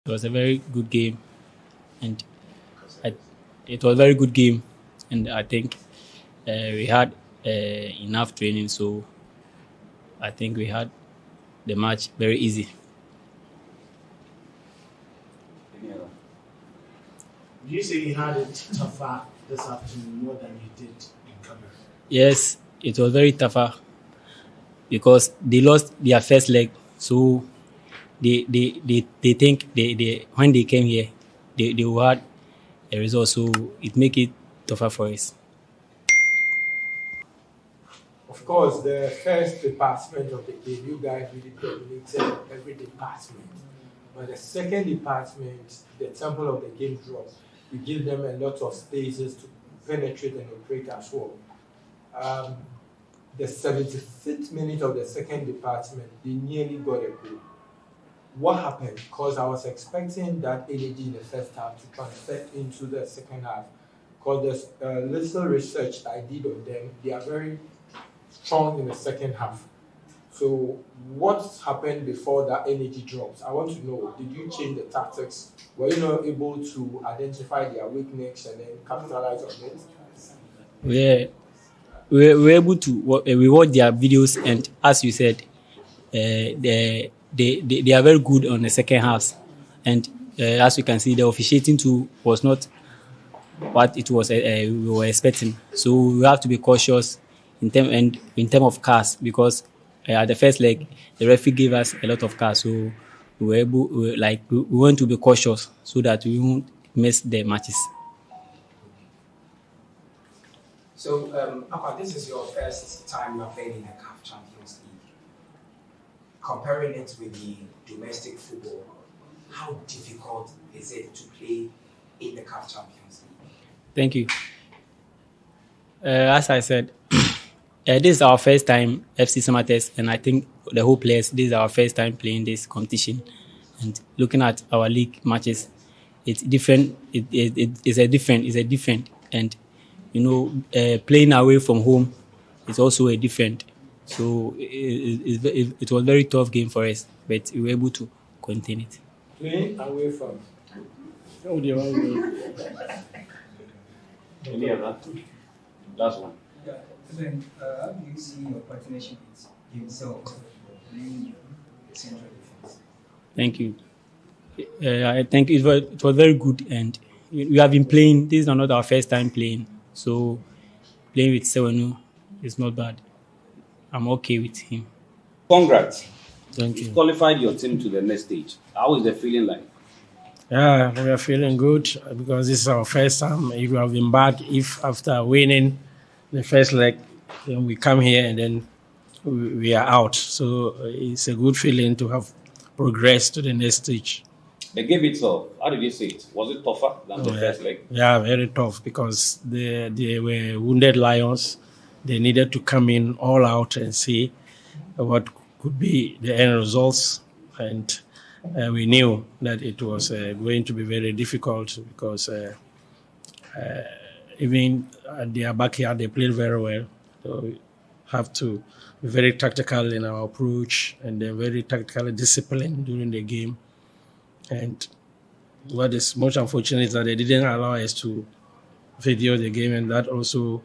It was a very good game, and I, it was a very good game, and I think we had enough training, so I think we had the match very easy. Do you say you had it tougher this afternoon more than you did in Cameroon? Yes, it was very tougher because they lost their first leg, so they think they when they came here they had a result, so it make it tougher for us. Of course, the first department of the game, you guys really dominated every department. But the second department, the tempo of the game dropped. You give them a lot of spaces to penetrate and operate as well. The 75th minute of the second department, they nearly got a goal. What happened? Because I was expecting that energy in the first half to transfer into the second half. Because the little research I did on them, they are very strong in the second half. So what happened before that energy drops? I want to know, did you change the tactics? Were you not able to identify their weakness and then capitalize on it? We were able to we watch their videos, and as you said, they are very good on the second half, and as you can see, the officiating too was not what it was we were expecting. So we have to be cautious in term of cards, because at the first leg the referee gave us a lot of cards, so we want to be cautious so that we won't miss the matches. So, Papa, this is your first time you're playing in the CAF Champions League. Comparing it with the domestic football, how difficult is it to play in the CAF Champions League? Thank you. As I said, this is our first time FC Samartex, and I think the whole players, this is our first time playing this competition. And looking at our league matches, it's different. It's a different, and playing away from home is also a different. So it was a very tough game for us, but we were able to contain it. Playing away from. Any other? Last one. Yeah. Then, how do you see your partnership with himself playing central defense? Thank you. I think it was very good, and we have been playing. This is not our first time playing, so playing with Sewanu is not bad. I'm okay with him. Congrats. Thank you. You've qualified your team to the next stage. How is the feeling like? Yeah, we are feeling good because this is our first time. It would have been bad if after winning the first leg, then we come here and then we are out. So it's a good feeling to have progressed to the next stage. The game itself, how did you see it? Was it tougher than the first leg? Yeah, very tough because they were wounded lions. They needed to come in all out and see what could be the end results. And we knew that it was going to be very difficult because even at their backyard, they played very well. So we have to be very tactical in our approach and then very tactically disciplined during the game. And what is most unfortunate is that they didn't allow us to video the game, and that also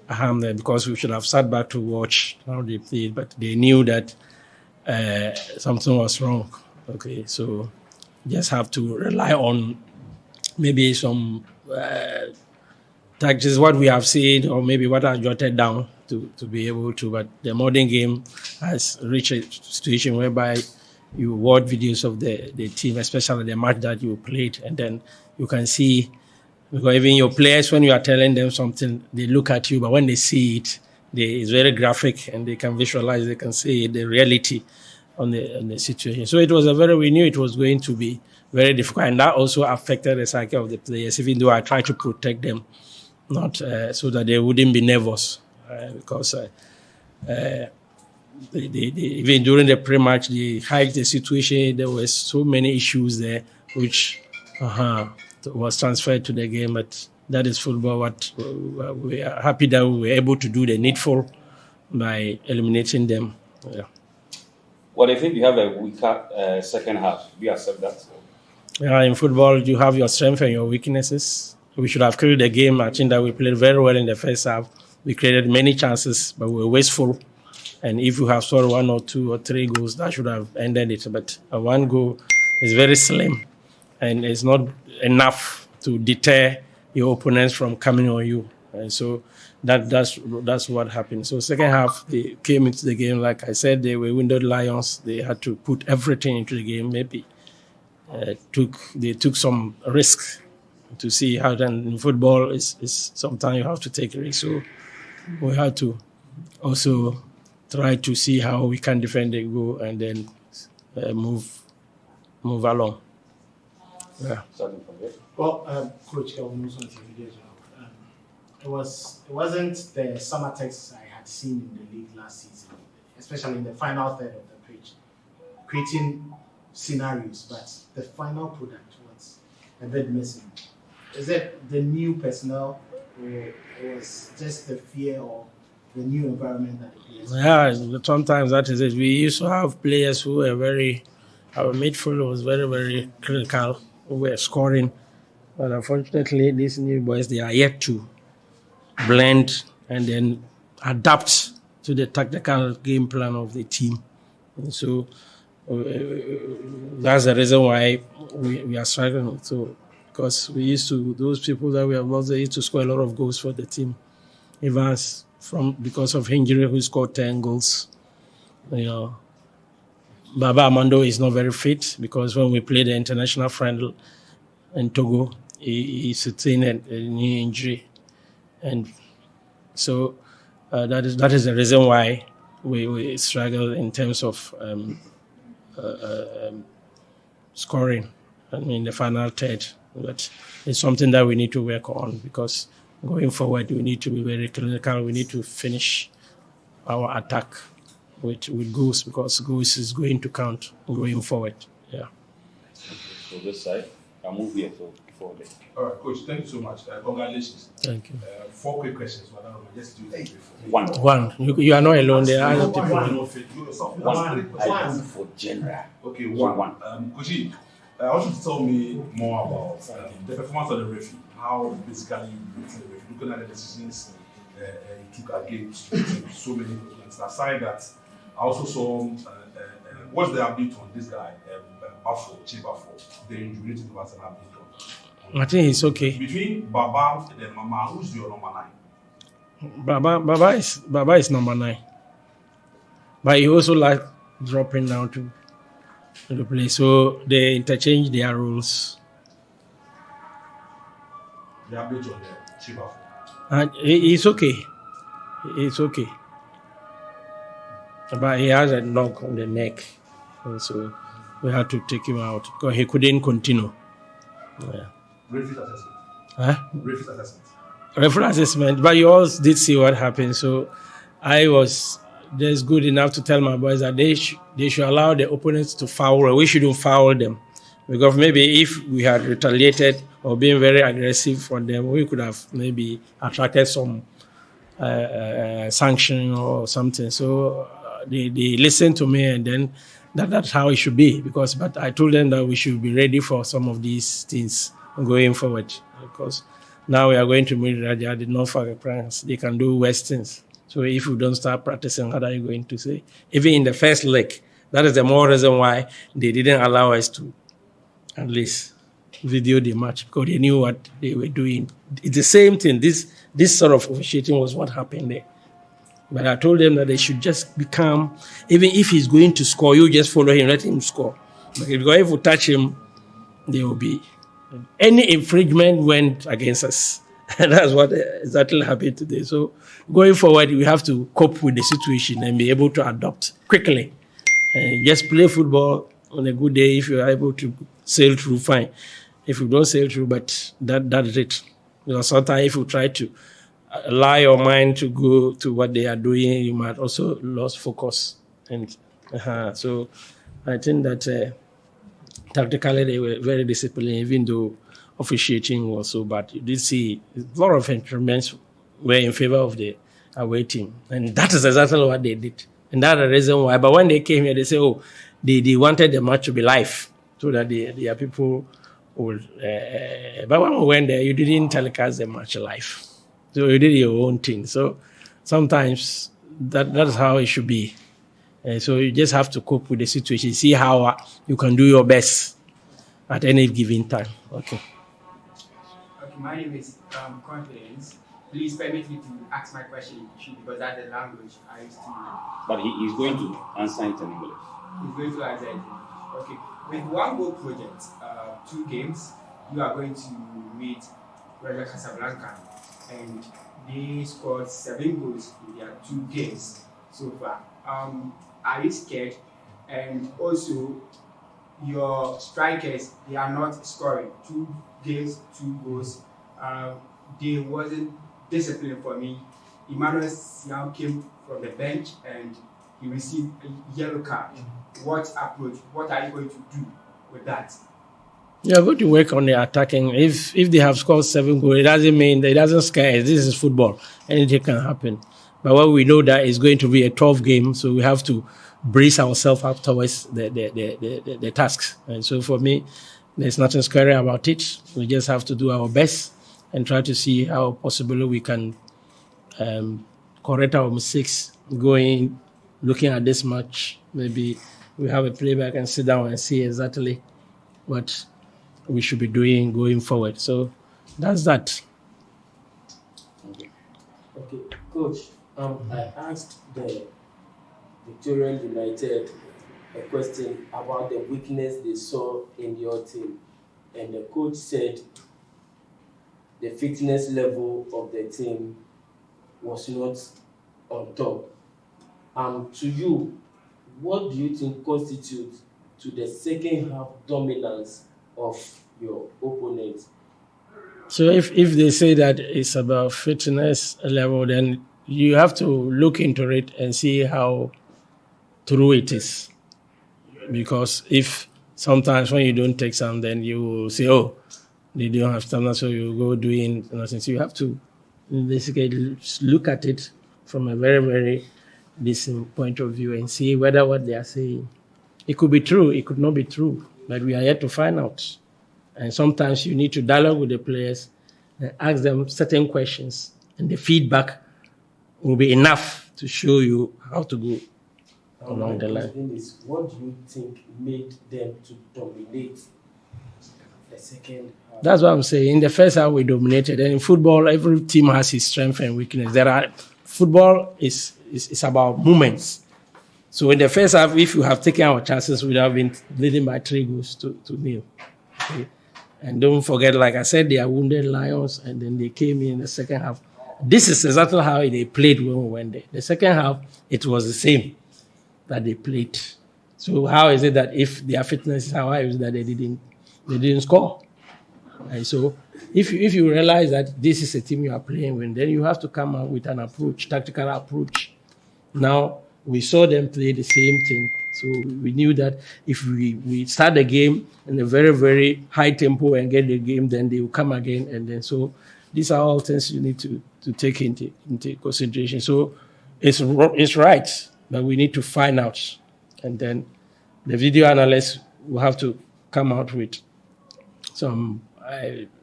harmed them because we should have sat back to watch how they played, but they knew that something was wrong. Okay, so just have to rely on maybe some tactics, what we have seen, or maybe what I jotted down to be able to. But the modern game has reached a situation whereby you watch videos of the team, especially the match that you played, and then you can see, because even your players, when you are telling them something, they look at you, but when they see it, it's very graphic and they can visualize, they can see the reality on the situation. So we knew it was going to be very difficult, and that also affected the psyche of the players, even though I tried to protect them, not so that they wouldn't be nervous, because even during the pre-match, they hiked the situation. There were so many issues there, which was transferred to the game. But that is football. What we are happy that we were able to do the needful by eliminating them. Yeah. Well, I think you have a weaker second half. Do you accept that? In football, you have your strengths and your weaknesses. We should have killed the game. I think that we played very well in the first half. We created many chances, but we were wasteful. And if you have scored 1 or 2 or 3 goals, that should have ended it. But one goal is very slim, and it's not enough to deter your opponents from coming on you. And so that's what happened. So second half, they came into the game. Like I said, they were wounded lions. They had to put everything into the game. Maybe they took some risk to see how. Then in football, is sometimes you have to take risks. So we had to also try to see how we can defend the goal and then move along. Yeah. Well, Coach, I will move on to video as well. It wasn't the Samartex I had seen in the league last season, especially in the final third of the pitch, creating scenarios, but the final product was a bit missing. Is it the new personnel, or it was just the fear of the new environment that the players? Yeah, sometimes that is it. We used to have players who were our midfield was very, very critical, who were scoring. But unfortunately, these new boys, they are yet to blend and then adapt to the tactical game plan of the team. And so that's the reason why we are struggling. So, because those people that we have lost, they used to score a lot of goals for the team. Evans, because of injury, who scored 10 goals. Baba Amando is not very fit because when we played the international friendly in Togo, he sustained a knee injury. And so that is the reason why we struggle in terms of scoring in the final third. But it's something that we need to work on because going forward, we need to be very clinical. We need to finish our attack with goals because goals is going to count going forward. Yeah. So this side, I'll move here for this. All right, Coach, thank you so much. Congratulations. Thank you. 4 quick questions. But I don't know, just do it. One. You are not alone. There are other people. One. I do for general. Okay, So one. Coach, I want you to tell me more about the performance of the referee. How basically you rate the referee, looking at the decisions he took against so many opponents. Aside that, I also saw what's the update on this guy, Chief Buffo, the injury to was an update on. I think it's okay. Between Baba and Mama, who's your number 9? Baba is number 9, but he also like dropping down to the play. So they interchange their roles. The update on the Chief Buffo. And it's okay. It's okay. But he has a knock on the neck, and so we had to take him out because he couldn't continue. Yeah. Referee assessment. Huh? Referee assessment. Referee assessment. But you all did see what happened, so I was just good enough to tell my boys that they should allow the opponents to foul. We shouldn't foul them because maybe if we had retaliated or been very aggressive on them, we could have maybe attracted some sanction or something. So they listened to me, and then that's how it should be. But I told them that we should be ready for some of these things going forward, because now we are going to meet Raja, the Norfolk France. They can do worse things. So if we don't start practicing, what are you going to say? Even in the first leg, that is the more reason why they didn't allow us to at least video the match, because they knew what they were doing. It's the same thing. This sort of officiating was what happened there. But I told them that they should just be calm. Even if he's going to score, you just follow him, let him score. Because if you touch him, there will be any infringement went against us. And that's what exactly happened today. So going forward, we have to cope with the situation and be able to adapt quickly. Just play football on a good day. If you are able to sail through, fine. If you don't sail through, but that's it. Sometimes if you try to allow your mind to go to what they are doing, you might also lose focus. And so I think that tactically they were very disciplined, even though officiating was so bad. You did see a lot of instruments were in favor of the away team. And that is exactly what they did. And that's the reason why. But when they came here, they say, they wanted the match to be live, so that their people but when we went there, you didn't telecast the match live. So you did your own thing. So sometimes that's how it should be. So you just have to cope with the situation, see how you can do your best at any given time. Okay. Okay, my name is Confidence. Please permit me to ask my question in Chi because that's the language I used to use. But he's going to answer it in English. He's going to answer it. Okay. With one goal project, 2 games, you are going to meet Raja Casablanca, and they scored 7 goals in their 2 games so far. Are you scared? And also, your strikers, they are not scoring. 2 games, 2 goals. They wasn't disciplined for me. Emmanuel Siam came from the bench and he received a yellow card. What approach? What are you going to do with that? You are going to work on the attacking. If they have scored 7 goals, it doesn't mean it doesn't scare us. This is football. Anything can happen. But what we know that it's going to be a tough game, so we have to brace ourselves up towards the tasks. And so for me, there's nothing scary about it. We just have to do our best and try to see how possibly we can correct our mistakes looking at this match. Maybe we have a playback and sit down and see exactly what we should be doing going forward. So that's that. Okay, Coach, I asked the Victorian United a question about the weakness they saw in your team, and the coach said the fitness level of the team was not on top. To you, what do you think constitutes to the second half dominance of your opponent? So if they say that it's about fitness level, then you have to look into it and see how true it is. Because if sometimes when you don't take some, then you will say, oh, they don't have stamina, so you go doing nothing. So you have to basically look at it from a very, very decent point of view and see whether what they are saying, it could be true, it could not be true, but we are yet to find out. And sometimes you need to dialogue with the players and ask them certain questions, and the feedback will be enough to show you how to go along the line. What do you think made them to dominate the second half? That's what I'm saying. In the first half, we dominated. And in football, every team has its strength and weakness. Football is about moments. So in the first half, if you have taken our chances, we would have been leading by 3 goals to 0. Okay? And don't forget, like I said, they are wounded lions, and then they came in the second half. This is exactly how they played when we went there. The second half, it was the same that they played. So how is it that if their fitness is how is it that they didn't score? And so if you realize that this is a team you are playing with, then you have to come up with an approach, tactical approach. Now, we saw them play the same thing. So we knew that if we start the game in a very, very high tempo and get the game, then they will come again. And then so these are all things you need to take into consideration. So it's right, but we need to find out. And then the video analyst will have to come out with some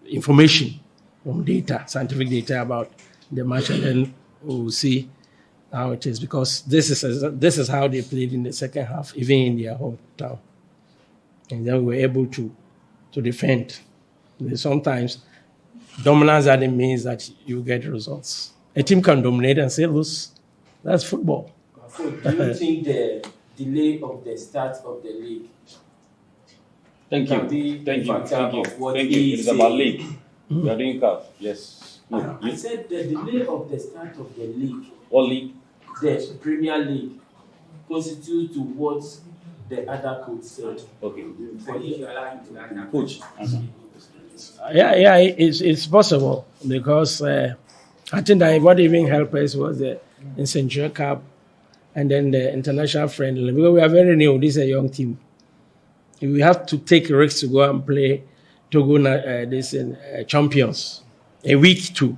information from data, scientific data about the match, and then we'll see how it is, because this is how they played in the second half, even in their hometown. And then we were able to defend. Sometimes dominance that it means that you get results. A team can dominate and say lose. That's football. So do you think the delay of the start of the league Thank you. It is about league. We are doing cup. Yes. No. I said the delay of the start of the league. What league? The Premier League constitutes to what the other coach said. Okay. Coach. Yeah, it's possible, because I think that what even helped us was the Central Cup and then the international friendly. Because we are very new, this is a young team. We have to take risks to go and play Togo champions a week to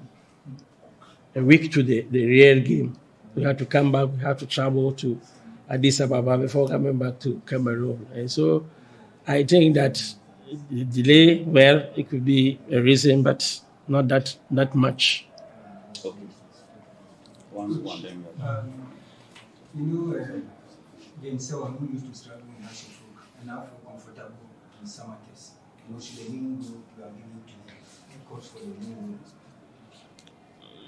the real game. We have to come back, we have to travel to Addis Ababa before coming back to Cameroon. And so I think that the delay, well, it could be a reason, but not that much. Okay. One then. James someone who used to struggle in National Folk and now feel comfortable in Samartex. Should the new group you are giving to coach for the new group?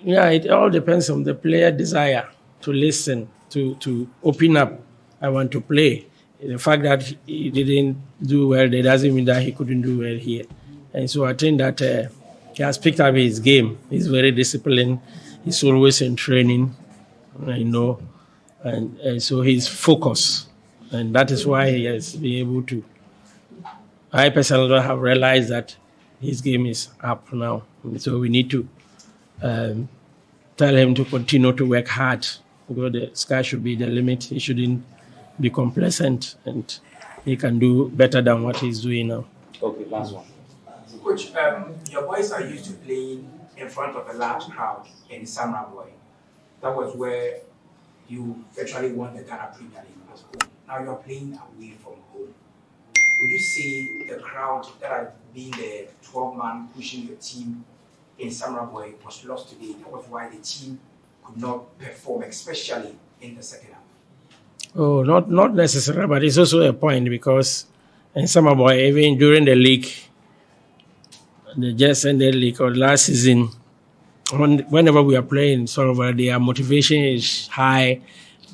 Yeah, it all depends on the player desire to listen, to open up. I want to play. The fact that he didn't do well, that doesn't mean that he couldn't do well here. And so I think that he has picked up his game. He's very disciplined. He's always in training, and so he's focused. And that is why he has been able to. I personally have realized that his game is up now. And so we need to tell him to continue to work hard, because the sky should be the limit. He shouldn't be complacent, and he can do better than what he's doing now. Okay, last one. Coach, your boys are used to playing in front of a large crowd in Samurai Boy. That was where you virtually won the Ghana Premier League at home. Now you're playing away from home. Would you say the crowd that had been the 12-man pushing your team in Samurai Boy was lost today? That was why the team could not perform, especially in the second half. Oh, not necessarily, but it's also a point, because in Samurai Boy, even during the league, the just ended league or last season, whenever we are playing, their motivation is high,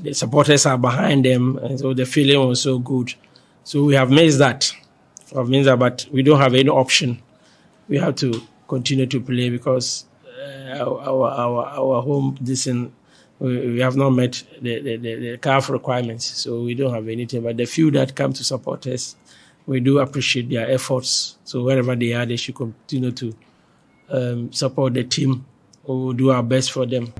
the supporters are behind them, and so the feeling was so good. So we have missed that. But we don't have any option. We have to continue to play, because our home we have not met the CAF requirements, so we don't have anything. But the few that come to support us, we do appreciate their efforts. So wherever they are, they should continue to support the team. We will do our best for them.